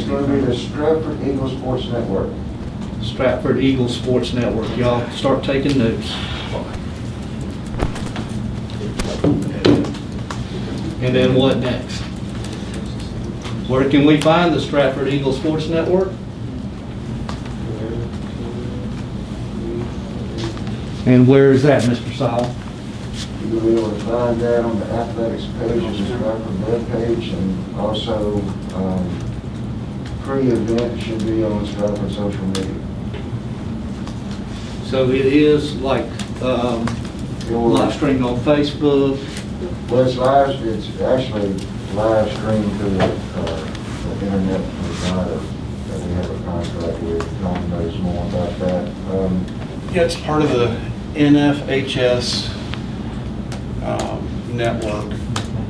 It's going to be the Stratford Eagle Sports Network. Stratford Eagle Sports Network. Y'all start taking notes. And then what next? Where can we find the Stratford Eagle Sports Network? And where is that, Mr. Sowell? You'll be able to find that on the athletics page of the Stratford webpage, and also pre-event should be on Stratford social media. So it is like live streamed on Facebook. Well, it's actually live streamed through the internet provider that we have a contract with. Tom knows more about that. Yeah, it's part of the NFHS network.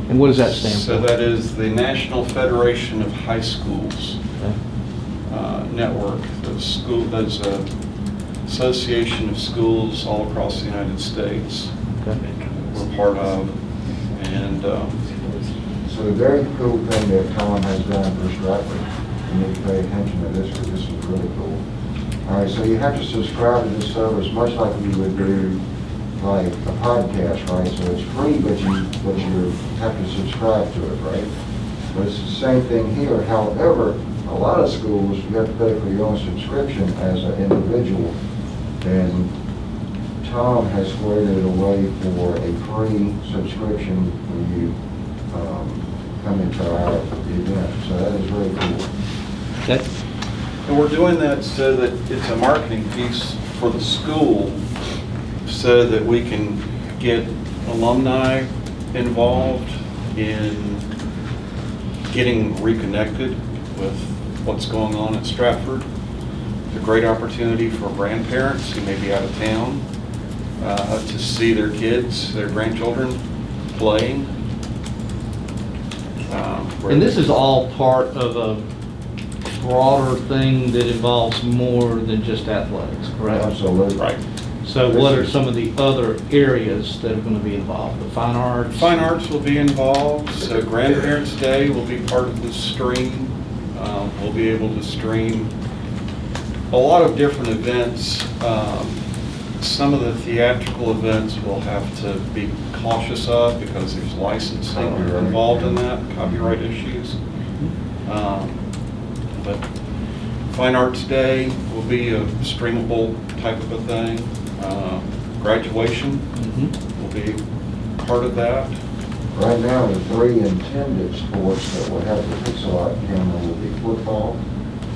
And what does that stand for? So that is the National Federation of High Schools network. There's a association of schools all across the United States we're part of. And So the very cool thing that Tom has done for Stratford, you need to pay attention to this because this is really cool. All right, so you have to subscribe to this service much like you would do like a podcast, right? So it's free, but you have to subscribe to it, right? But it's the same thing here. However, a lot of schools, you have to pay for your own subscription as an individual. And Tom has squared it away for a free subscription when you come into our event. So that is really cool. Okay. And we're doing that so that it's a marketing piece for the school so that we can get alumni involved in getting reconnected with what's going on at Stratford. It's a great opportunity for grandparents who may be out of town to see their kids, their grandchildren playing. And this is all part of a broader thing that involves more than just athletics, correct? Absolutely. Right. So what are some of the other areas that are going to be involved? The fine arts? Fine arts will be involved, so Grandparents' Day will be part of the stream. We'll be able to stream a lot of different events. Some of the theatrical events we'll have to be cautious of because there's licensing involved in that, copyright issues. But Fine Arts Day will be a streamable type of a thing. Graduation will be part of that. Right now, the three intended sports that will have the pixel art camera will be football,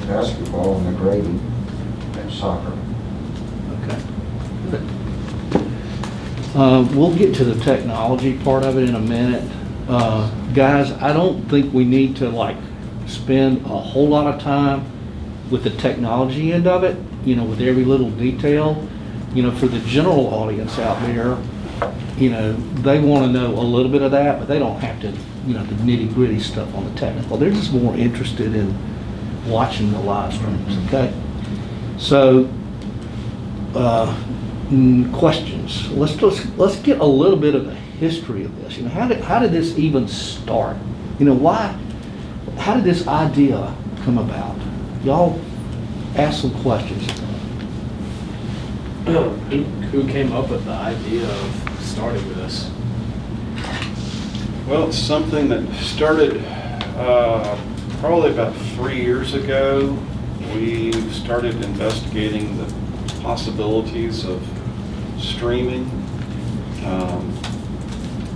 basketball, and the grading, and soccer. Okay. We'll get to the technology part of it in a minute. Guys, I don't think we need to like spend a whole lot of time with the technology end of it, you know, with every little detail. You know, for the general audience out there, you know, they want to know a little bit of that, but they don't have to, you know, the nitty-gritty stuff on the technical. They're just more interested in watching the live streams, okay? So, questions. Let's get a little bit of the history of this. You know, how did this even start? You know, how did this idea come about? Y'all ask some questions. Who came up with the idea of starting this? Well, it's something that started probably about 3 years ago. We started investigating the possibilities of streaming.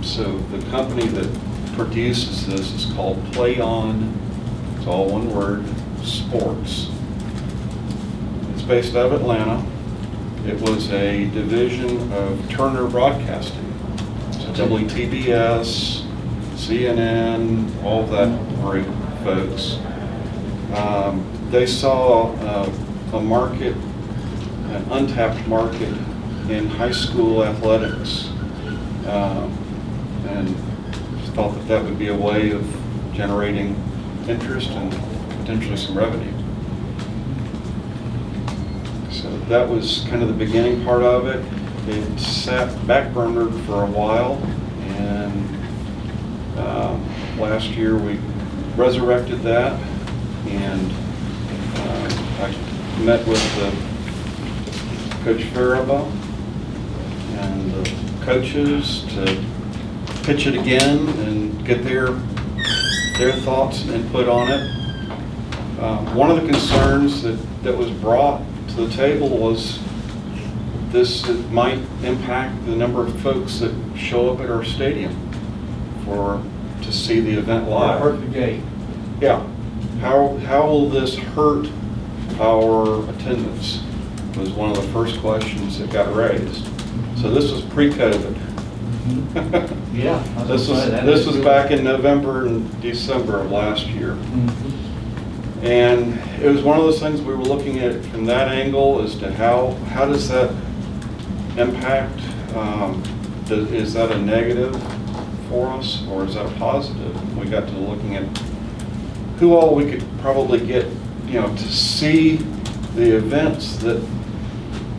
So the company that produces this is called Play On. It's all one word, sports. It's based out of Atlanta. It was a division of Turner Broadcasting. So WTBS, CNN, all that group folks. They saw a market, an untapped market in high school athletics, and thought that that would be a way of generating interest and potentially some revenue. So that was kind of the beginning part of it. It sat backburnered for a while, and last year we resurrected that, and I met with Coach Faraba and the coaches to pitch it again and get their thoughts and input on it. One of the concerns that was brought to the table was this it might impact the number of folks that show up at our stadium to see the event live. Hurt the gate. Yeah. How will this hurt our attendance? Was one of the first questions that got raised. So this was pre-COVID. Yeah. This was back in November and December of last year. Mhm. And it was one of those things we were looking at it from that angle as to how does that impact? Is that a negative for us or is that a positive? We got to looking at who all we could probably get, to see the events that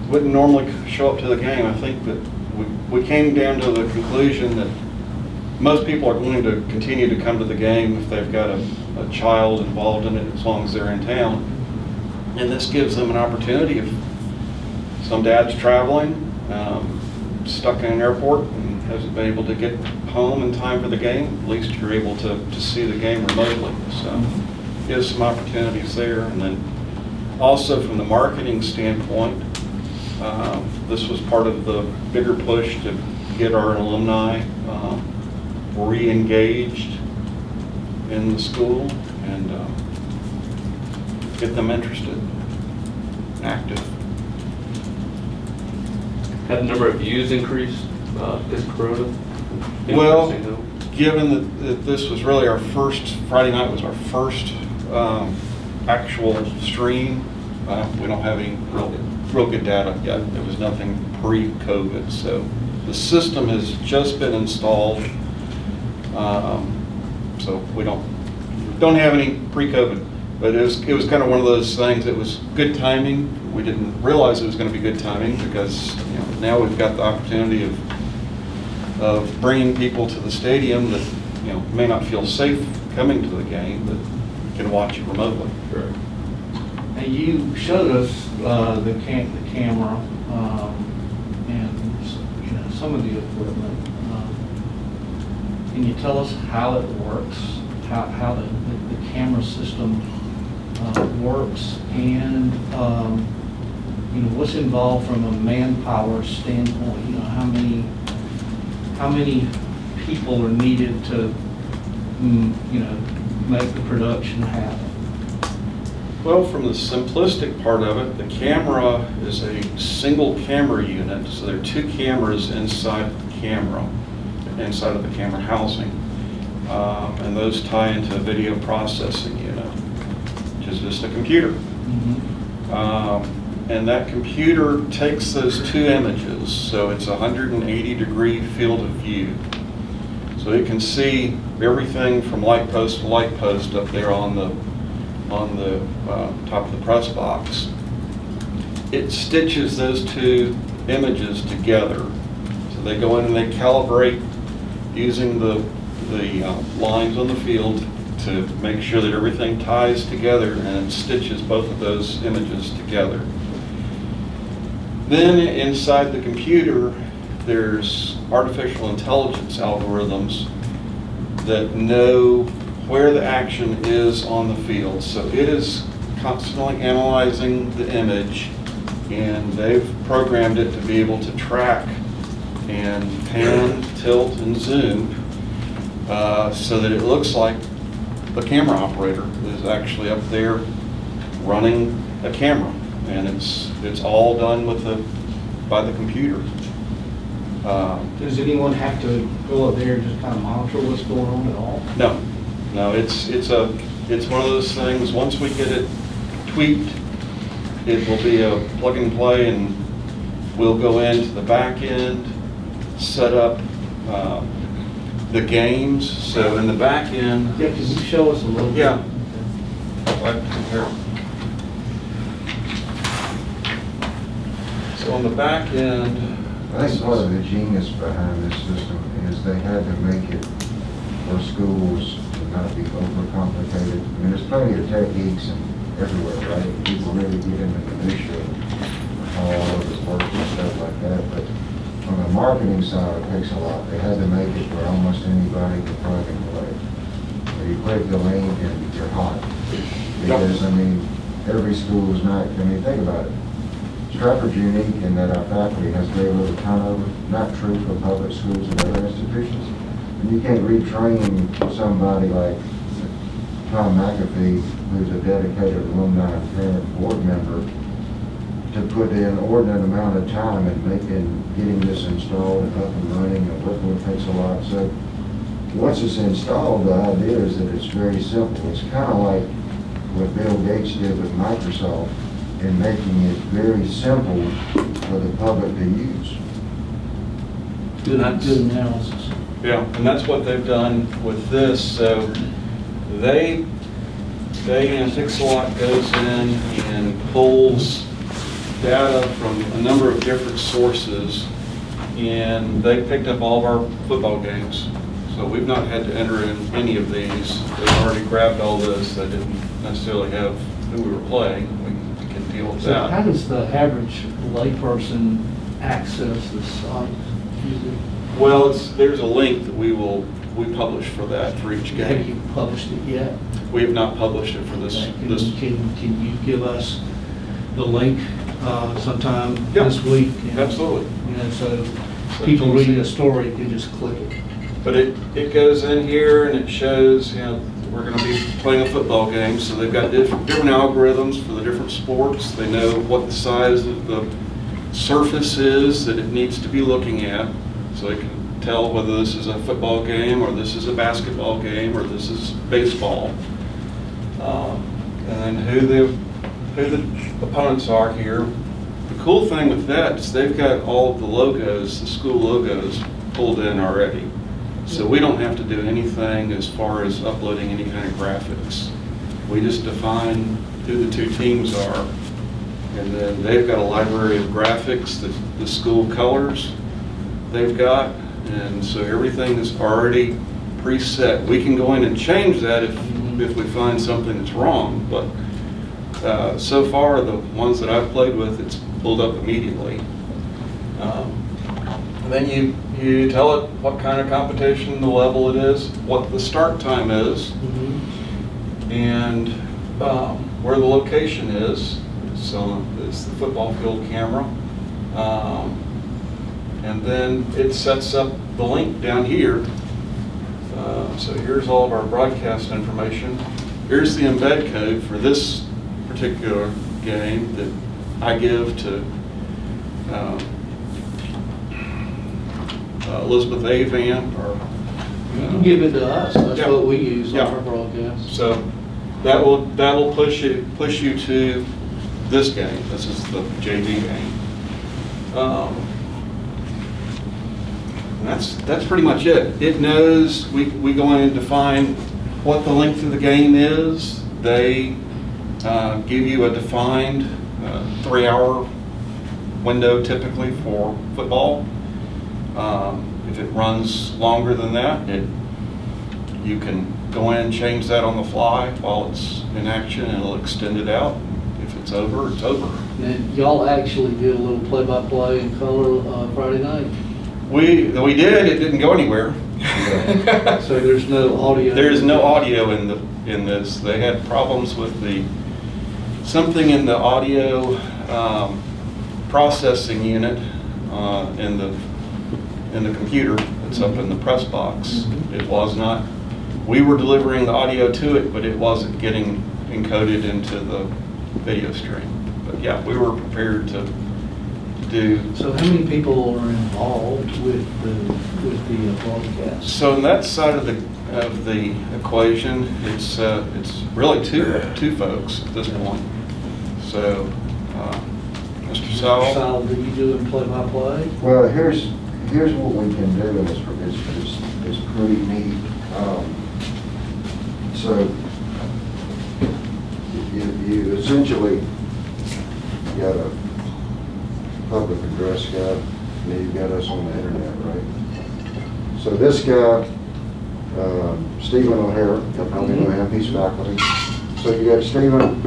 wouldn't normally show up to the game. I think that we came down to the conclusion that most people are going to continue to come to the game if they've got a child involved in it as long as they're in town. And this gives them an opportunity if some dad's traveling, stuck in an airport and hasn't been able to get home in time for the game, at least you're able to see the game remotely. So gives some opportunities there. And then also from the marketing standpoint, this was part of the bigger push to get our alumni re-engaged in the school and get them interested, active. Have the number of views increased this Corona? Well, Interesting, though. given that this was really our first, Friday night was our first actual stream, we don't have any real good data yet. There was nothing pre-COVID. So the system has just been installed. So we don't have any pre-COVID, but it was kind of one of those things. It was good timing. We didn't realize it was going to be good timing because now we've got the opportunity of bringing people to the stadium that may not feel safe coming to the game, but can watch it remotely. Sure. And you showed us the camera and some of the equipment. Can you tell us how it works, how the camera system works, and what's involved from a manpower standpoint? How many people are needed to make the production happen? Well, from the simplistic part of it, the camera is a single camera unit, so there are two cameras inside of the camera housing, and those tie into a video processing unit, which is just a computer. And that computer takes those two images, so it's a 180-degree field of view. So it can see everything from light post to light post up there on the top of the press box. It stitches those two images together. So they go in and they calibrate using the lines on the field to make sure that everything ties together and it stitches both of those images together. Then inside the computer, there's artificial intelligence algorithms that know where the action is on the field. So it is constantly analyzing the image, and they've programmed it to be able to track and pan, tilt, and zoom so that it looks like the camera operator is actually up there running a camera, and it's all done by the computer. Does anyone have to go up there and just kind of monitor what's going on at all? No, it's one of those things. Once we get it tweaked, it will be a plug and play, and we'll go into the back end, set up the games. So in the back end, Yeah, can you show us a little bit? Yeah. Here. So on the back end, I think part of the genius behind this system is they had to make it for schools to not be overcomplicated. I mean, there's plenty of techniques and everywhere, right? People really get into the minutia of how all of it works and stuff like that, but on the marketing side, it takes a lot. They had to make it where almost anybody can plug and play. So you click the link and you're hot. Because, I mean, every school is not, I mean, think about it. Stratford's unique in that our faculty has very little turnover, not true for public schools and other institutions. And you can't retrain somebody like Tom McAfee, who's a dedicated alumni and parent board member, to put in an inordinate amount of time in getting this installed and up and running, and working takes a lot. So once it's installed, the idea is that it's very simple. It's kind of like what Bill Gates did with Microsoft in making it very simple for the public to use. Good analysis. Yeah, and that's what they've done with this. So they Pixelot goes in and pulls data from a number of different sources, and they picked up all of our football games. So we've not had to enter in any of these. They've already grabbed all this. They didn't necessarily have who we were playing. We can deal with So how that. does the average layperson access the site? Well, there's a link that we publish for that for each Have game. you published it yet? We have not published it for this. Can you give us the link sometime Yeah, this week? absolutely. You know, so So people you can reading see a story can just click it. But it goes in here and it shows, you know, we're going to be playing a football game, so they've got different algorithms for the different sports. They know what the size of the surface is that it needs to be looking at, so they can tell whether this is a football game or this is a basketball game or this is baseball. And then who the opponents are here. The cool thing with that is they've got all of the logos, the school logos, pulled in already. So we don't have to do anything as far as uploading any kind of graphics. We just define who the two teams are, and then they've got a library of graphics, the school colors they've got, and so everything is already preset. We can go in and change that if we find something that's wrong, but so far the ones that I've played with, it's pulled up immediately. Then you tell it what kind of competition, the level it is, what the start time is, and where the location is. So it's the football field camera. And then it sets up the link down here. So here's all of our broadcast information. Here's the embed code for this particular game that I give to Elizabeth A. Van, or You can give it to us. That's Yeah. what we use Yeah. on our broadcast. so that will push you to this game. This is the JV game. And that's pretty much it. It knows, we go in and define what the length of the game is. They give you a defined 3-hour window typically for football. If it runs longer than that, you can go in and change that on the fly while it's in action, and it'll extend it out. If it's over, it's over. And y'all actually did a little play-by-play in color Friday night. We did. It didn't go anywhere. So there's no audio. There is no audio in this. They had problems with something in the audio processing unit in the computer that's up in the press box. It was not. We were delivering the audio to it, but it wasn't getting encoded into the video stream. But yeah, we were prepared to do. So how many people are involved with the broadcast? So on that side of the equation, it's really two folks at this point. So, Mr. Sowell. Sal, do you do play-by-play? Well, here's what we can do, and it's pretty neat. So you essentially got a public address guy, and then you've got us on the internet, right? So this guy, Stephen O'Hara, you probably know him, he's faculty. So you got Stephen,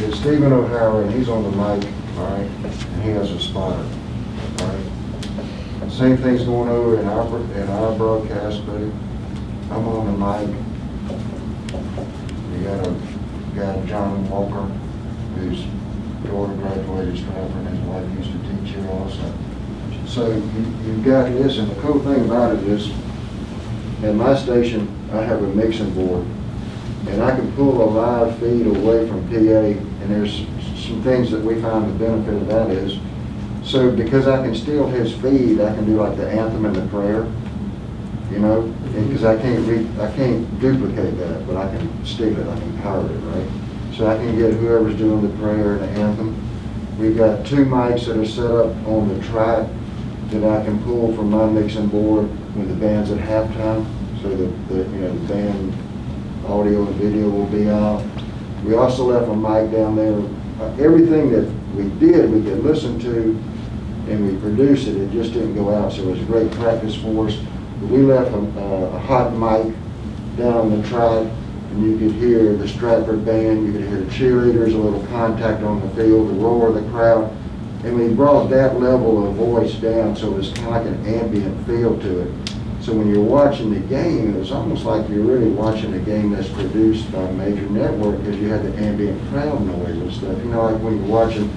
is Stephen O'Hara, and he's on the mic, all right, and he has a spotter, all right. Same thing's going over in our broadcast booth. I'm on the mic. You got a guy, John Walker, whose daughter graduated Stratford, and his wife used to teach here also. So you've got this, and the cool thing about it is, at my station, I have a mixing board, and I can pull a live feed away from PA, and there's some things that we find the benefit of that is, so because I can steal his feed, I can do like the anthem and the prayer, you know, because I can't duplicate that, but I can steal it, I can pirate it, right? So I can get whoever's doing the prayer and the anthem. We've got 2 mics that are set up on the track that I can pull from my mixing board when the band's at halftime, so the band audio and video will be out. We also left a mic down there. Everything that we did, we could listen to, and we produced it. It just didn't go out, so it was great practice for us. But we left a hot mic down the track, and you could hear the Stratford band, you could hear the cheerleaders, a little contact on the field, the roar of the crowd. And we brought that level of voice down, so it was kind of like an ambient feel to it. So when you're watching the game, it was almost like you're really watching a game that's produced by a major network, because you had the ambient crowd noise and stuff. You know, like when you're watching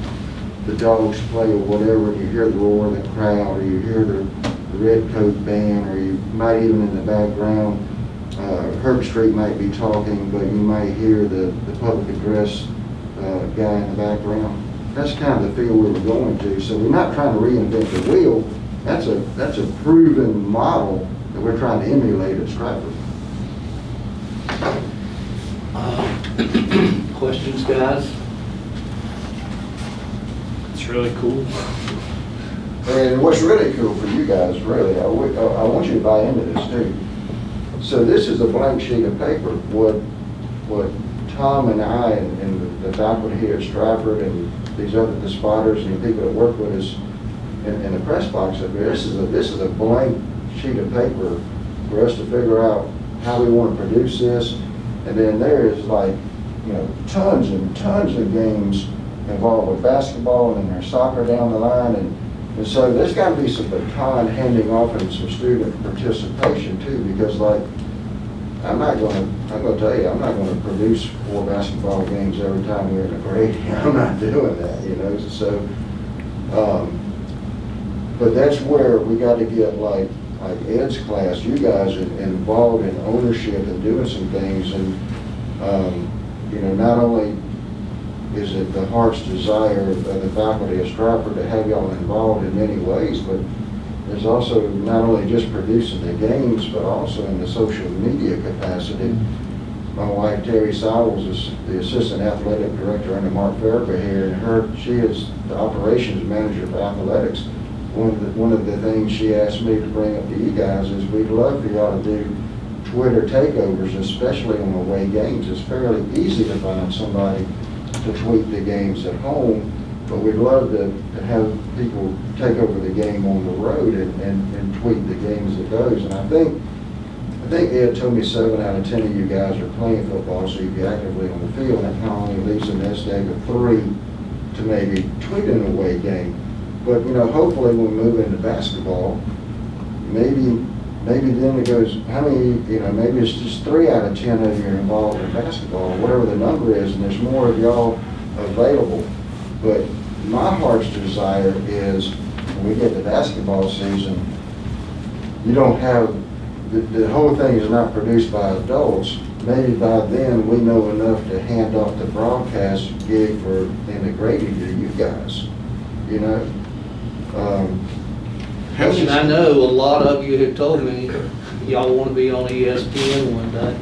the Dogs play or whatever, and you hear the roar of the crowd, or you hear the Red Coat band, or you might even in the background, Herb Street might be talking, but you might hear the public address guy in the background. That's kind of the feel we were going to. So we're not trying to reinvent the wheel. That's a proven model that we're trying to emulate at Stratford. Questions, guys? It's really cool. And what's really cool for you guys, really, I want you to buy into this too. So this is a blank sheet of paper. What Tom and I and the faculty here at Stratford and the spotters and the people that work with us in the press box up here, this is a blank sheet of paper for us to figure out how we want to produce this. And then there is like, you know, tons and tons of games involved with basketball, and there's soccer down the line, and so there's got to be some baton handing off and some student participation too, because like, I'm going to tell you, I'm not going to produce 4 basketball games every time we're in a grade. I'm not doing that, you know. So, but that's where we got to get like Ed's class, you guys involved in ownership and doing some things, and you know, not only is it the heart's desire of the faculty of Stratford to have y'all involved in many ways, but there's also not only just producing the games, but also in the social media capacity. My wife, Terry Sowles, is the assistant athletic director under Mark Farber here, and she is the operations manager for athletics. One of the things she asked me to bring up to you guys is we'd love for y'all to do Twitter takeovers, especially on away games. It's fairly easy to find somebody to tweet the games at home, but we'd love to have people take over the game on the road and tweet the games that goes. And I think Ed told me 7 out of 10 of you guys are playing football, so you'd be actively on the field. And that kind of only leaves a nest egg of 3 to maybe tweet an away game. But you know, hopefully when we move into basketball, maybe then it goes, how many, you know, maybe it's just 3 out of 10 of you are involved in basketball, whatever the number is, and there's more of y'all available. But my heart's desire is when we get to basketball season, you don't have, the whole thing is not produced by adults. Maybe by then we know enough to hand off the broadcast gig for integrating to you guys, you know? And I know a lot of you have told me y'all want to be on ESPN one day,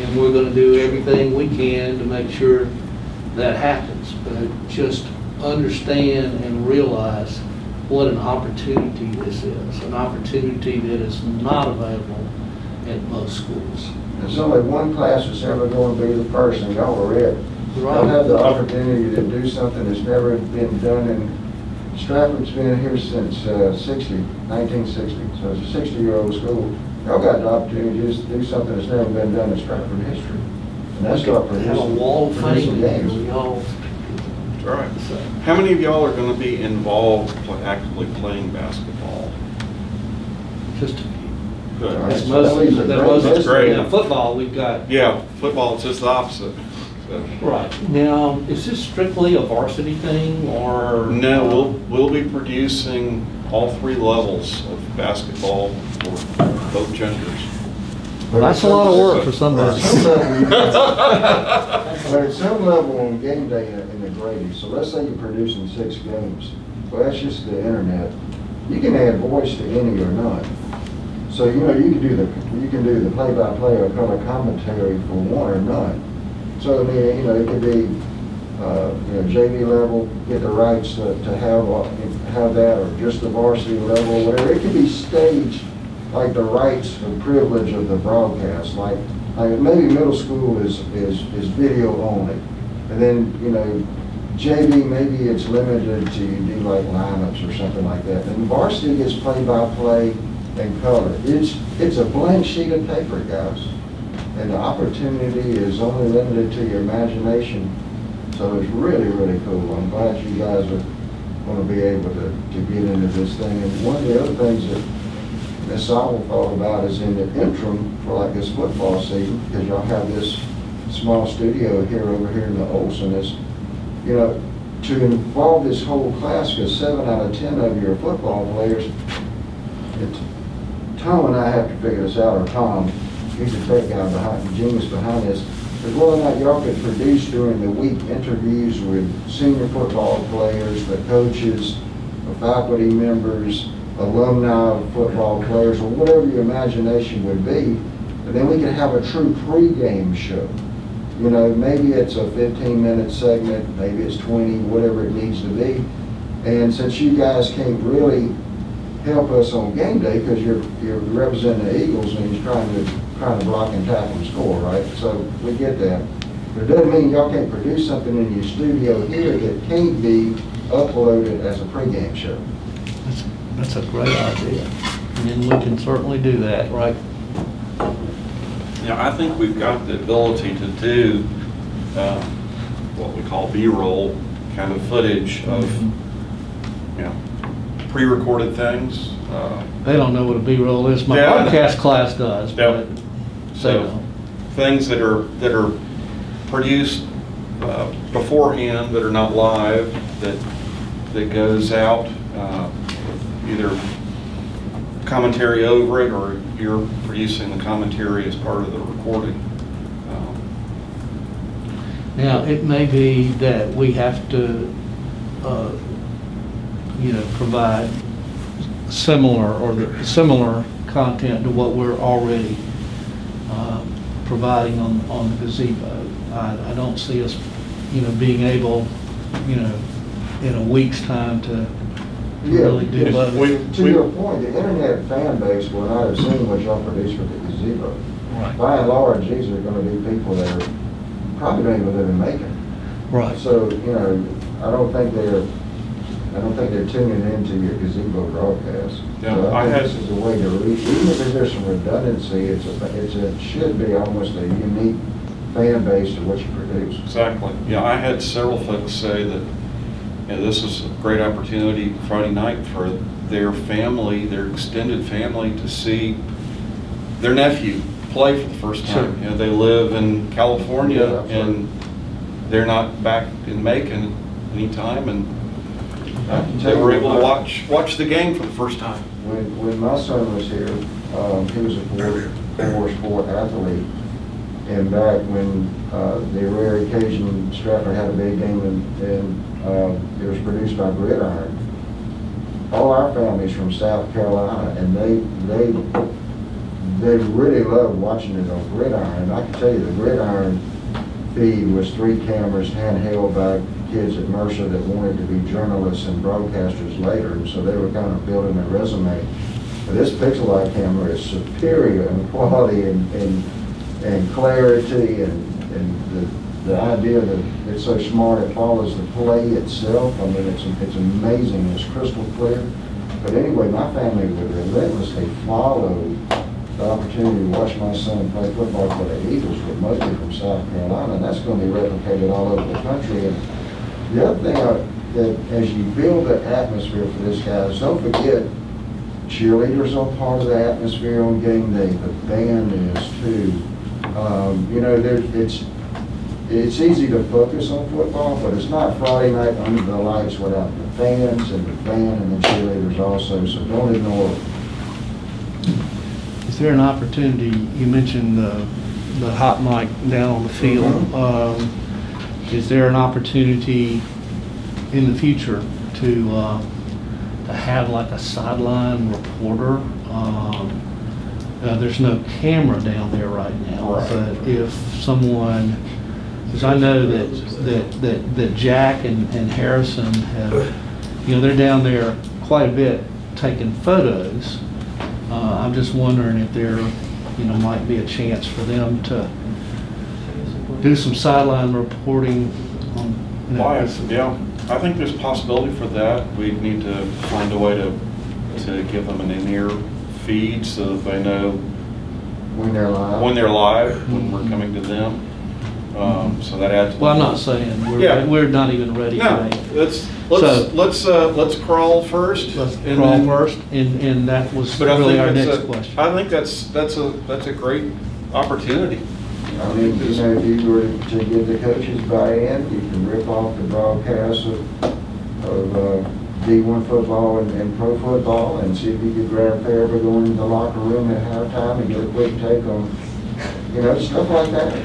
and we're going to do everything we can to make sure that happens. But just understand and realize what an opportunity this is, an opportunity that is not available at most schools. There's only one class that's ever going to be the first, and y'all are it. Y'all have the opportunity to do something that's never been done in Stratford's been here since 1960, so it's a 60-year-old school. Y'all got the opportunity to just do something that's never been done in Stratford history. And that's start Have a producing. wall of producing fame, games. we all, That's right. so. How many of y'all are gonna be involved, actively playing basketball? Just, Good. All right, it's so that leaves a great That's great. Now, football, we've got. Yeah, football, it's just the opposite. So, Right. Now, is this strictly a varsity thing, or? no, we'll be producing all three levels of basketball for both genders. But That's a at lot of some- work for somebody. But at some level on game day in the Grady, so let's say you're producing 6 games, well, that's just the internet. You can add voice to any or none. So, you know, you can do the play-by-play or color commentary for one or none. So, I mean, you know, it could be, you know, JV level, get the rights to have that, or just the varsity level, or whatever. It could be staged like the rights and privilege of the broadcast, like maybe middle school is video only. And then, you know, JV, maybe it's limited to you do like lineups or something like that. And varsity gets play-by-play and color. It's a blank sheet of paper, guys. And the opportunity is only limited to your imagination. So it's really, really cool. I'm glad you guys are going to be able to get into this thing. And one of the other things that Ms. Sowell thought about is in the interim for like this football season, because y'all have this small studio over here in the Olson, is, you know, to involve this whole class, because 7 out of 10 of your football players, Tom and I have to figure this out, or Tom, he's the tech guy behind, genius behind this, is whether or not y'all could produce during the week interviews with senior football players, the coaches, the faculty members, alumni of football players, or whatever your imagination would be, and then we could have a true pregame show. You know, maybe it's a 15-minute segment, maybe it's 20, whatever it needs to be. And since you guys can't really help us on game day because you're representing the Eagles and he's trying to block and tackle and score, right? So we get that. But it doesn't mean y'all can't produce something in your studio here that can't be uploaded as a pregame show. That's a great idea. And we can certainly do that, right? Yeah, I think we've got the ability to do what we call B-roll kind of footage of, you know, pre-recorded things. They don't know what a B-roll is. My Yeah. broadcast class does, but Yep. they So don't. things that are produced beforehand that are not live, that goes out, either commentary over it or you're producing the commentary as part of the recording. Now, it may be that we have to, you know, provide similar content to what we're already providing on the gazebo. I don't see us, you know, being able, you know, in a week's time to really do yes. both. To your point, the internet fan base will not have seen what y'all produce for the gazebo. Right. By and large, these are going to be people that are probably don't even live in Macon. Right. So, you know, I don't think they're tuning into your gazebo broadcast. Yeah, So I I had- think this is a way to reach, even if there's some redundancy, it should be almost a unique fan base to what you produce. Exactly. Yeah, I had several folks say that, you know, this is a great opportunity Friday night for their family, their extended family, to see their nephew play for the first time. Sure. You know, they live in California Yeah, absolutely. and they're not back in Macon anytime, and I can they tell were you able to what, watch the game for the first time. When my son was here, he was a four sport athlete. And back when the rare occasion Stratford had a big game and it was produced by Gridiron, all our families from South Carolina, and they really loved watching it on Gridiron. And I can tell you the Gridiron feed was 3 cameras handheld by kids at Mercer that wanted to be journalists and broadcasters later, and so they were kind of building a resume. But this Pixelite camera is superior in quality and clarity, and the idea that it's so smart it follows the play itself. I mean, it's amazing. It's crystal clear. But anyway, my family would relentlessly follow the opportunity to watch my son play football for the Eagles, but mostly from South Carolina, and that's going to be replicated all over the country. And the other thing that as you build the atmosphere for this, guys, don't forget, cheerleaders are part of the atmosphere on game day. The band is too. You know, it's easy to focus on football, but it's not Friday night under the lights without the fans and the band and the cheerleaders also, so don't ignore them. Is there an opportunity, you mentioned the hot mic down on the field. Is there an opportunity in the future to have like a sideline reporter? There's no camera down there right now, Right. but if someone, because I know that Jack and Harrison have, you know, they're down there quite a bit taking photos. I'm just wondering if there, you know, might be a chance for them to do some sideline reporting on, you know, Live, yeah. I think there's possibility for that. We need to find a way to give them an in-ear feed so that they know When they're live. when they're live, when we're coming to them. So that adds. well, I'm not saying, Yeah. we're not even ready No, today. let's crawl first. Let's and crawl then- first, and that was But I really think our that's next a- question. I think that's a great opportunity. I mean, you know, if you were to get the coaches buy-in, you can rip off the broadcast of D1 football and pro football and see if you could grab Fairby going into the locker room at halftime and get a quick take on, you know, stuff like that.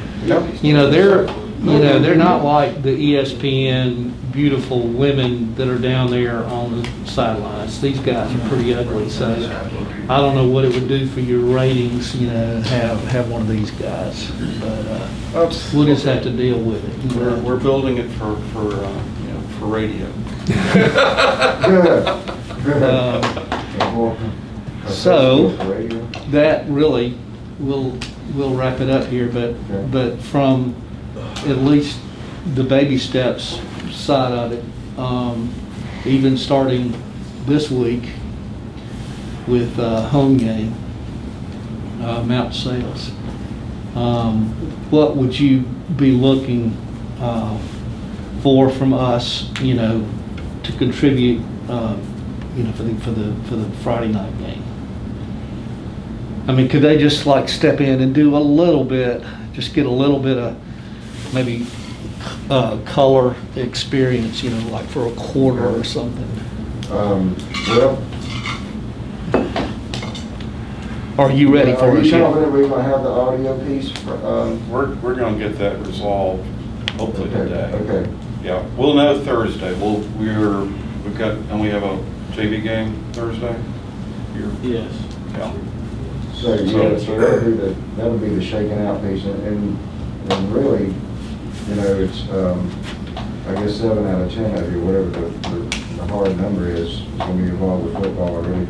You know, they're not like the ESPN beautiful women that are down there on the sidelines. These guys are pretty ugly, so I don't know what it would do for your ratings, you know, have one of these guys. But we'll just have to deal with it. We're building it for radio. Good. So- That really, we'll wrap it up here, but from at least the baby steps side of it, even starting this week with home game, Mount Sales, what would you be looking for from us, you know, to contribute, you know, for the Friday night game? I mean, could they just like step in and do a little bit, just get a little bit of maybe color experience, you know, like for a quarter or something? Well. Are you ready for Are it you yet? confident we're going to have the audio piece? We're gonna get that resolved hopefully today. Okay. Yeah, we'll know Thursday. We have a JV game Thursday? Yes. Yeah. So, yeah, so that'll be the shaking out piece, and really, you know, it's, I guess 7 out of 10 of you, whatever the hard number is gonna be involved with football. I really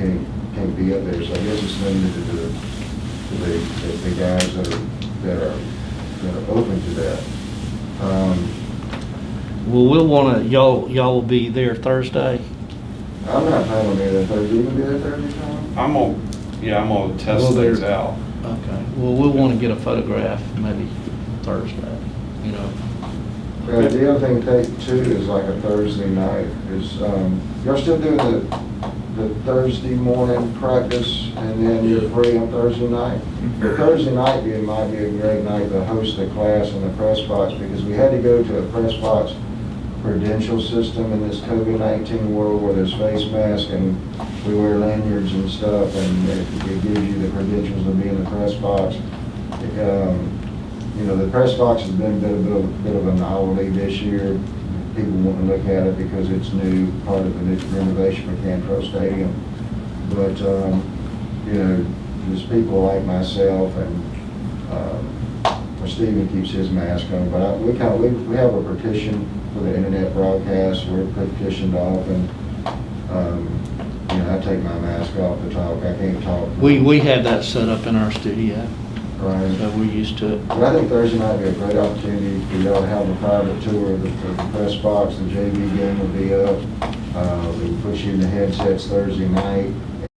can't be up there, so I guess it's limited to the guys that are open to that. Well, we'll want to, y'all will be there Thursday? I'm not planning on being there Thursday. You gonna be there Thursday, Tom? I'm gonna test Well, things there- out. Okay. Well, we'll want to get a photograph maybe Thursday, you know. The other thing to take too is like a Thursday night is, y'all still doing the Thursday morning practice and then you're free on Thursday night? The Thursday night might be a great night to host the class in the press box, because we had to go to a press box credential system in this COVID-19 world where there's face masks and we wear lanyards and stuff, and it gives you the credentials to be in the press box. You know, the press box has been a bit of a novelty this year. People want to look at it because it's new, part of the new renovation for Cantrell Stadium. But, you know, there's people like myself and Stephen keeps his mask on, but we have a petition for the internet broadcast. We're petitioned off, and you know, I take my mask off to talk. I can't talk. We have that set up in our studio, Right. so we're used to it. But I think Thursday night would be a great opportunity for y'all to have a private tour of the press box. The JV game will be up. We can put you in the headsets Thursday night.